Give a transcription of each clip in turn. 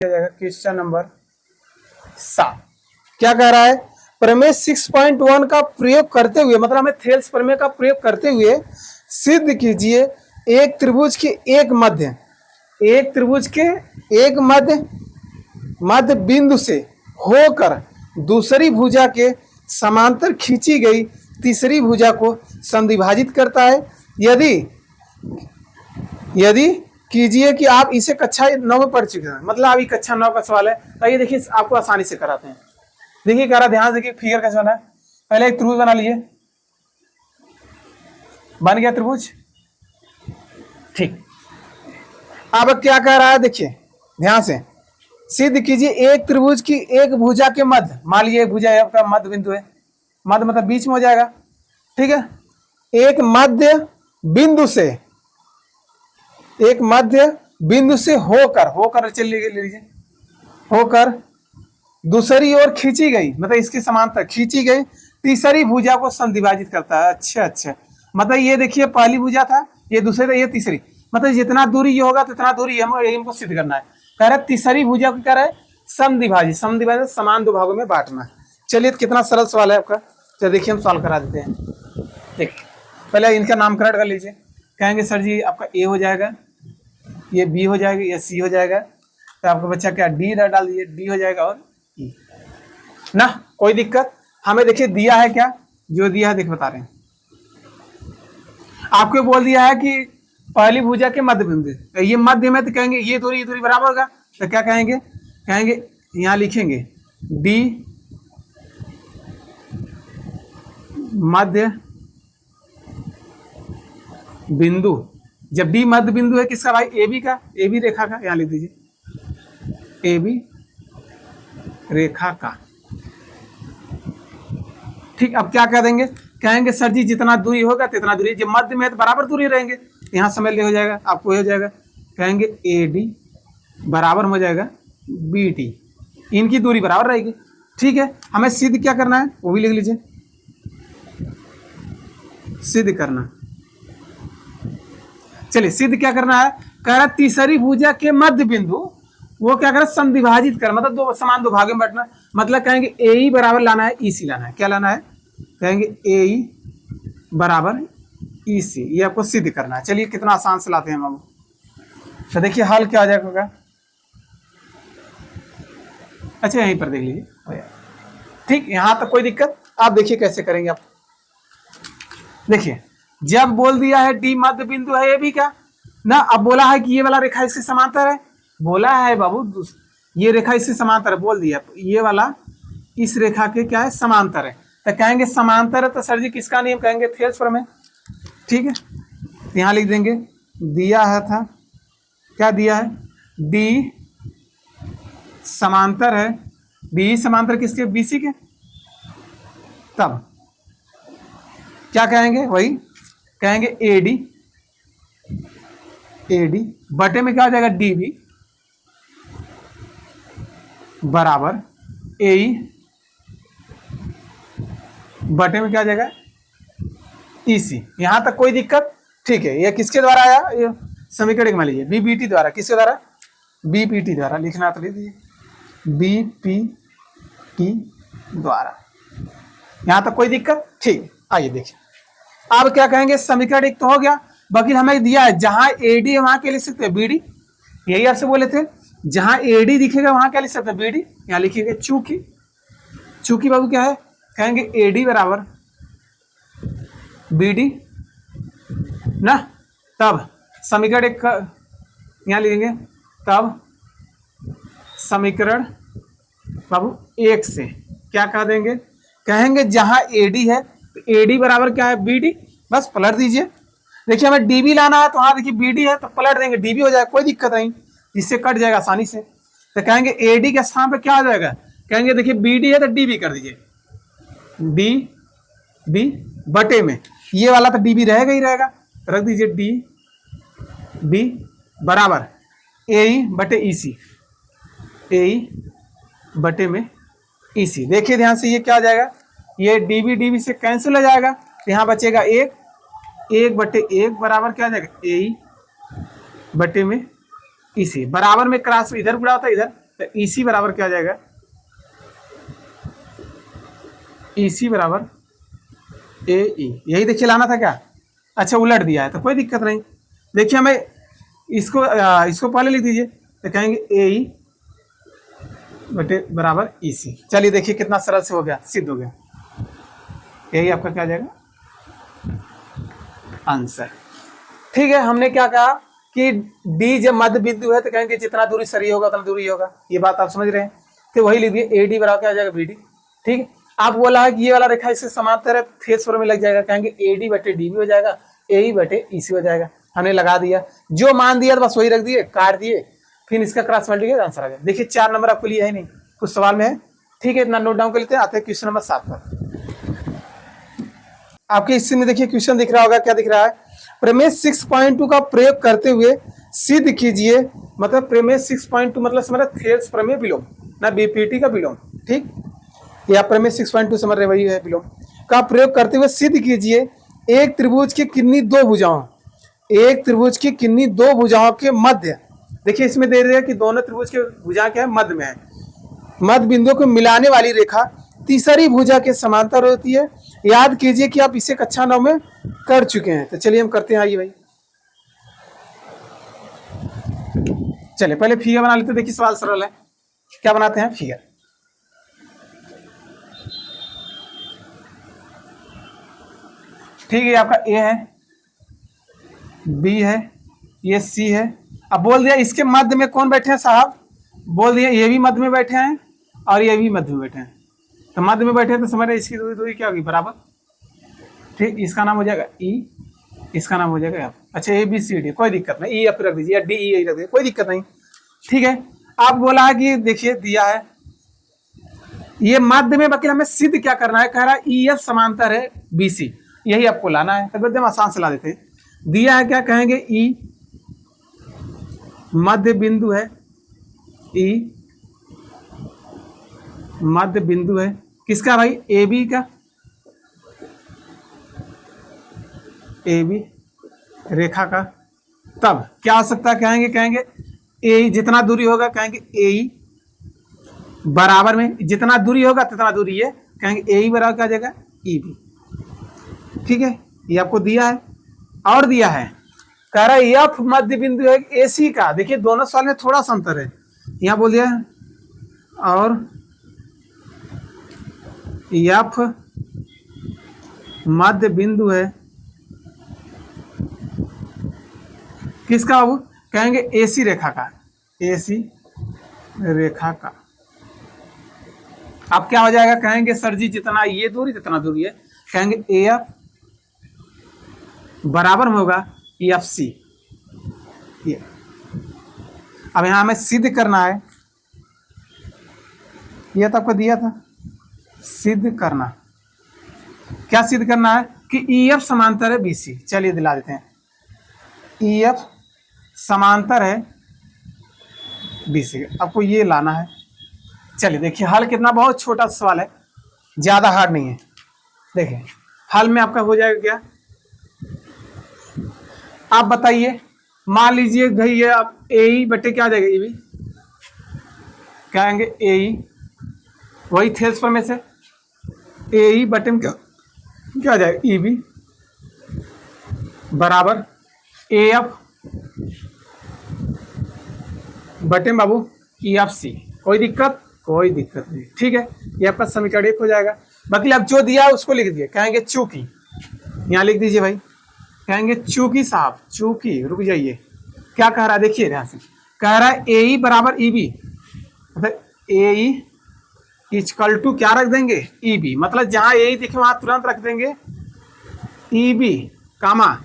Question number 7 क्या कह रहा है? प्रमेय 6.1 का प्रयोग करते हुए, मतलब हमें थेल्स प्रमेय का प्रयोग करते हुए सिद्ध कीजिए एक त्रिभुज के एक मध्य बिंदु से होकर दूसरी भुजा के समांतर खींची गई तीसरी भुजा को समद्विभाजित करता है। यदि कीजिए कि आप इसे कक्षा 9 में पढ़ चुके हैं, मतलब अभी कक्षा 9 का सवाल है। तो ये देखिए आपको आसानी से कराते हैं। देखिए कह रहा, ध्यान से देखिए फिगर कैसे बना है। पहले एक त्रिभुज बना लीजिए, बन गया त्रिभुज, ठीक। अब क्या कह रहा है, देखिए ध्यान से, सिद्ध कीजिए एक त्रिभुज की एक भुजा के मध्य, मान लीजिए भुजा आपका मध्य बिंदु है, मध्य मतलब बीच में हो जाएगा, ठीक है। एक मध्य बिंदु से होकर चलिए ले लीजिए, होकर दूसरी ओर खींची गई, मतलब इसके समांतर खींची गई तीसरी भुजा को समद्विभाजित करता है। अच्छा, मतलब ये देखिए पहली भुजा था, ये दूसरी, ये तीसरी, मतलब जितना दूरी ये होगा तो दूरी हमको सिद्ध करना है। कह रहा है तीसरी भुजा को कह रहा है समद्विभाजित समान दो भागों में बांटना है। चलिए कितना सरल सवाल है आपका, तो देखिए हम सॉल्व करा देते हैं। देखिए पहले इनका नामकरण कर लीजिए। कहेंगे सर जी आपका ए हो जाएगा, ये बी हो जाएगा, ये सी हो जाएगा, तो आपका बच्चा क्या डी डाल दीजिए, डी हो जाएगा और ई ना, कोई दिक्कत। हमें देखिए दिया है क्या, जो दिया है देख बता रहे हैं आपको, बोल दिया है कि पहली भुजा के मध्य बिंदु, तो ये मध्य में, तो कहेंगे ये दूरी बराबर होगा, तो क्या कहेंगे यहाँ लिखेंगे डी मध्य बिंदु। जब डी मध्य बिंदु है किसका भाई, ए बी का, ए बी रेखा का, यहाँ लिख दीजिए ए बी रेखा का, ठीक। अब क्या कह देंगे, कहेंगे सर जी जितना दूरी होगा तितना दूरी, जब मध्य में है तो बराबर दूरी रहेंगे, यहाँ समय ले हो जाएगा, आपको हो जाएगा। कहेंगे ए डी बराबर हो जाएगा बी टी, इनकी दूरी बराबर रहेगी, ठीक है। हमें सिद्ध क्या करना है वो भी लिख लीजिए, सिद्ध करना। चलिए सिद्ध क्या करना है, कह रहा तीसरी भुजा के मध्य बिंदु वो क्या करें समद्विभाजित कर, मतलब दो समान दो भागों में बांटना, मतलब कहेंगे ए ई बराबर लाना है ई सी लाना है, क्या लाना है, कहेंगे ए ई बराबर ई सी, ये आपको सिद्ध करना है। चलिए कितना आसान से लाते हैं हम, तो देखिए हल क्या आ जाएगा, अच्छा यहीं पर देख लीजिए, ठीक। यहाँ तक कोई दिक्कत, आप देखिए कैसे करेंगे आप। देखिए जब बोल दिया है डी मध्य बिंदु है ए बी का ना, अब बोला है कि ये वाला रेखा इससे समांतर है, बोला है बाबू ये रेखा इससे समांतर है, बोल दिया ये वाला इस रेखा के क्या है समांतर है, तो कहेंगे समांतर है, तो सर जी किसका नियम, कहेंगे थेल्स प्रमेय, ठीक है। यहाँ लिख देंगे दिया है था, क्या दिया है, डी समांतर है, डी समांतर किसके, बी सी के, तब क्या कहेंगे, वही कहेंगे ए डी बटे में क्या हो जाएगा डी बी बराबर ए बटे में क्या आ जाएगा ई सी। यहां तक कोई दिक्कत, ठीक है। ये किसके द्वारा आया, ये समीकरण मान लीजिए बीपीटी द्वारा, किसके द्वारा, बीपीटी द्वारा, लिखना तो लिख दीजिए बीपीटी द्वारा, यहां तक कोई दिक्कत, ठीक। आइए देखिए अब क्या कहेंगे, समीकरण एक तो हो गया, बाकी हमें दिया है जहां एडी है वहां क्या लिख सकते हैं बीडी, यही आपसे बोले थे, जहां एडी दिखेगा वहां क्या लिख सकते हैं बीडी, यहाँ लिखिएगा चूंकि बाबू क्या है, कहेंगे एडी बराबर बीडी ना, तब समीकरण एक यहाँ लिखेंगे, तब समीकरण बाबू एक से क्या कह देंगे, कहेंगे जहां एडी है तो एडी बराबर क्या है बीडी, बस पलट दीजिए। देखिए हमें डीबी लाना है, तो हाँ देखिए बीडी है तो पलट देंगे डीबी हो जाएगा, कोई दिक्कत नहीं, इससे कट जाएगा आसानी से। तो कहेंगे एडी के स्थान पे क्या आ जाएगा, कहेंगे देखिए बीडी है तो डीबी कर दीजिए, डी बी बटे में ये वाला तो डीबी रहेगा ही रहेगा, रख दीजिए डी बी बराबर ए बटे ई सी, ए बटे में ई सी। देखिए ध्यान से ये क्या आ जाएगा, ये डीबी से कैंसिल हो जाएगा, यहाँ बचेगा एक बटे एक बराबर क्या आ जाएगा ए बटे में इसी, बराबर में क्रॉस इधर गुणा होता है इधर, तो EC बराबर क्या आ जाएगा, EC बराबर AE। यही देखिए लाना था क्या, अच्छा उलट दिया है तो कोई दिक्कत नहीं। देखिए हमें इसको पहले लिख दीजिए, तो कहेंगे AE बटे बराबर EC। चलिए देखिए कितना सरल से हो गया, सिद्ध हो गया। यही आपका क्या आ जाएगा आंसर। ठीक है, हमने क्या कहा कि D जब मध्य बिंदु है तो कहेंगे जितना दूरी सही होगा उतना दूरी होगा, ये बात आप समझ रहे हैं। तो वही लिखिए AD बराबर क्या आ जाएगा BD। ठीक है, आप बोला है कि ये वाला रेखा इससे समांतर है, फेस पर में लग जाएगा, कहेंगे AD बटे DB हो जाएगा, AE बटे EC हो जाएगा। हमने लगा दिया, जो मान दिया तो बस वही रख दिए, काट दिए, फिर इसका क्रॉस मल्टीप्लाई आंसर आ गया। देखिए 4 नंबर आपको लिया है नहीं, कुछ सवाल में है। ठीक है, इतना नोट डाउन कर लेते हैं, आते हैं क्वेश्चन नंबर 7 पर। आपके हिस्से में देखिए क्वेश्चन दिख रहा होगा, क्या दिख रहा है, प्रमेय 6.2 का प्रयोग करते हुए सिद्ध कीजिए, मतलब प्रमेय 6.2 मतलब समझ रहे थेल्स प्रमेय विलोम ना बीपीटी का विलोम। ठीक, या प्रमेय 6.2 समझ रहे वही है विलोम का प्रयोग करते हुए सिद्ध कीजिए एक त्रिभुज की किन्हीं दो भुजाओं, एक त्रिभुज की किन्हीं दो भुजाओं के मध्य, देखिए इसमें दे रहे हैं कि दोनों त्रिभुज के भुजा क्या है, मध्य में है, मध्य बिंदुओं को मिलाने वाली रेखा तीसरी भुजा के समांतर होती है। याद कीजिए कि आप इसे कक्षा 9 में कर चुके हैं। तो चलिए हम करते हैं, आइए भाई। चलिए पहले फिगर बना लेते हैं, देखिए सवाल सरल है, क्या बनाते हैं फिगर। ठीक है, आपका A है, B है, ये C है। अब बोल दिया इसके मध्य में कौन बैठे हैं साहब, बोल दिया ये भी मध्य में बैठे हैं और ये भी मध्य में बैठे हैं। तो मध्य में बैठे हैं तो समझ रहे इसकी दूरी क्या होगी, बराबर। ठीक, इसका नाम हो जाएगा E, इसका नाम हो जाएगा F। अच्छा ABCD कोई दिक्कत नहीं, EF रख दीजिए या DE रख दीजिए, कोई दिक्कत नहीं। ठीक है, आप बोला है कि देखिए दिया है ये मध्य में, बाकी हमें सिद्ध क्या करना है, कह रहा है EF समांतर है BC, यही आपको लाना है। तो एकदम आसान से ला देते हैं। दिया है क्या, कहेंगे E मध्य बिंदु है, E मध्य बिंदु है किसका भाई, AB का, AB रेखा का। तब क्या हो सकता है, कहेंगे ए जितना दूरी होगा, कहेंगे AE बराबर में जितना दूरी होगा तितना दूरी है, कहेंगे AE बराबर क्या आ जाएगा EB। ठीक है, ये आपको दिया है और दिया है, कह रहा है F मध्य बिंदु है AC का। देखिए दोनों सवाल में थोड़ा सा अंतर है, यहाँ बोल दिया है और F मध्य बिंदु है किसका, वो कहेंगे AC रेखा का, AC रेखा का। अब क्या हो जाएगा, कहेंगे सर जी जितना ये दूरी जितना दूरी है, कहेंगे AF बराबर में होगा EFC। ये अब यहां हमें सिद्ध करना है, ये तो आपको दिया था, सिद्ध करना, क्या सिद्ध करना है कि EF समांतर है BC। चलिए दिला देते हैं, EF समांतर है BC, आपको ये लाना है। चलिए देखिए हल कितना, बहुत छोटा सवाल है, ज्यादा हार्ड नहीं है। देखिए हल में आपका हो जाएगा क्या, आप बताइए, मान लीजिए भाई ये आप AE बटे क्या आ जाएगा EB, कहेंगे AE वही थेल्स पर में से AE बटे में क्या आ जाएगा EB बराबर AF बटे बाबू EFC। कोई दिक्कत नहीं। ठीक है, ये आपका समीकरण 1 हो जाएगा। बाकी आप जो दिया उसको लिख दिए, कहेंगे चूंकि, यहाँ लिख दीजिए भाई, कहेंगे चूंकि साहब, चूंकि, रुक जाइए, क्या कह रहा है देखिए ध्यान से, कह रहा है AE बराबर EB, मतलब AE इक्वल टू क्या रख देंगे EB, मतलब जहां AE दिखे वहां तुरंत रख देंगे EB कामा,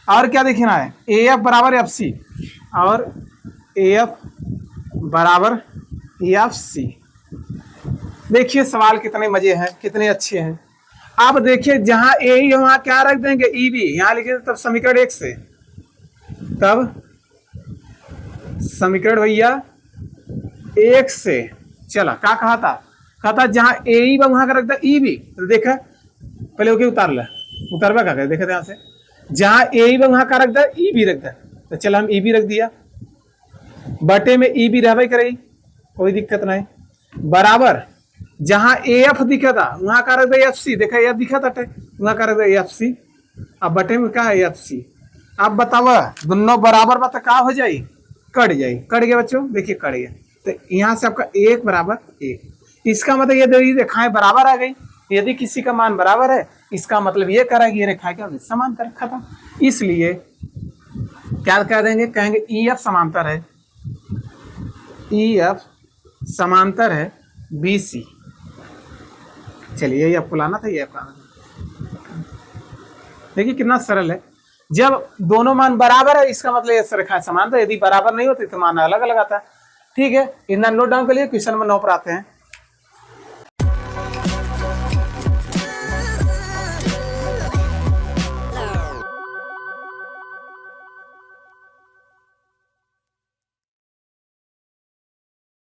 और क्या देखना है AF बराबर FC और AF बराबर EFC। देखिए सवाल कितने मजे हैं, कितने अच्छे हैं। अब देखिए जहां AE वहां क्या रख देंगे EB, यहां लिखे तब समीकरण 1 से, तब समीकरण भैया 1 से चला, क्या कहा था जहां AE वहां का रखता EB, तो देखा पहले ओके उतार ला, उतारवा का देखे ध्यान से, जहां AE वहां का रखता EB रखता, तो चला हम EB रख दिया, बटे में EB रहबे करेगी, कोई दिक्कत नहीं, बराबर जहां ए एफ दिखा था वहां का रख दे एफ सी, देखा एफ दिखा था वहां का रख दे एफ सी, अब बटे में क्या है एफ सी। अब बताओ दोनों बराबर बता क्या हो जाए, कट जाए, कट गया बच्चों, देखिए कट गया, तो यहाँ से आपका एक बराबर एक, इसका मतलब ये रेखाएं बराबर आ गई, यदि किसी का मान बराबर है इसका मतलब ये करा कि ये रेखाएं क्या समांतर, खत्म। इसलिए क्या कह देंगे, कहेंगे ई एफ समांतर है, ई एफ समांतर है बी सी। चलिए ये आपको लाना था, ये आपका देखिए कितना सरल है, जब दोनों मान बराबर है इसका मतलब ये रेखा समांतर, यदि बराबर नहीं होती तो मान अलग अलग आता है। ठीक है, इतना नोट डाउन कर लिए, क्वेश्चन नंबर 9 पर आते हैं।